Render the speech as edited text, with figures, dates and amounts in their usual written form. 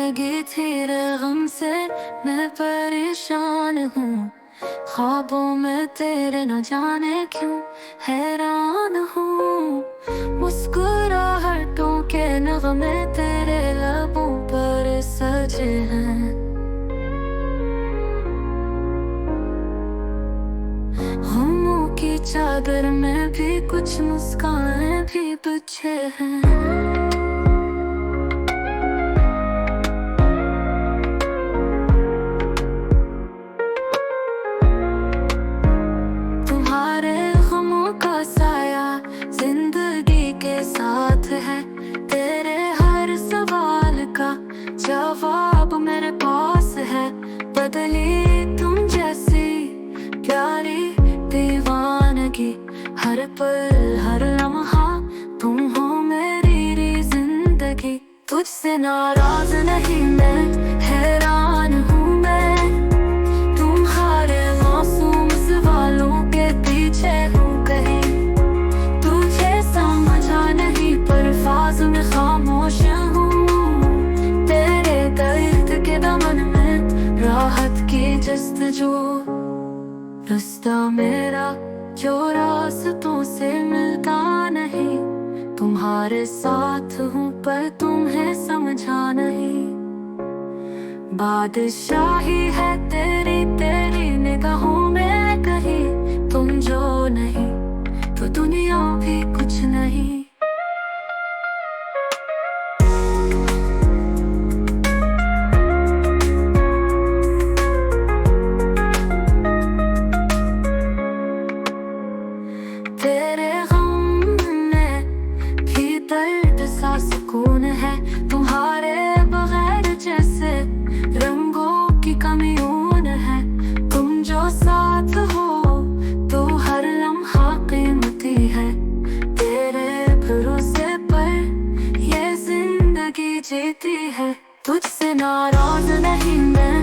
जिंदगी तेरे गम से मैं परेशान हूँ। ख्वाबों में तेरे न जाने क्यों हैरान हूँ। मुस्कुराहटों के नगमे तेरे लबों पर सजे हैं। गमों की चादर में भी कुछ मुस्कानें भी बिछे हैं। जिंदगी के साथ है, तेरे हर सवाल का जवाब मेरे पास है। बदली तुम जैसी प्यारी दीवानगी, हर पल हर लम्हा तुम हो मेरी जिंदगी। तुझसे नाराज नहीं मैं, हैरान हूँ मैं तुम्हारे मासूम सवालों के पीछे हूँ। कहीं फाज़ में खामोश हूँ, तेरे दर्द के दमन में राहत की जस्तजू। रास्ता मेरा जो रास्तों से मिलता नहीं, तुम्हारे साथ हूँ पर तुम्हें समझा नहीं। बादशाही है तेरी तेरी निगाहों में, कहीं तुम जो नहीं तो दुनिया भी कुछ नहीं। तेरे गम में भी दर्द सा सुकून है, तुम्हारे बगैर जैसे रंगों की कमी ऊन है। तुम जो साथ हो तो हर लम्हा कीमती है, तेरे भरोसे पर ये जिंदगी जीती है। तुझसे नाराज नहीं मैं,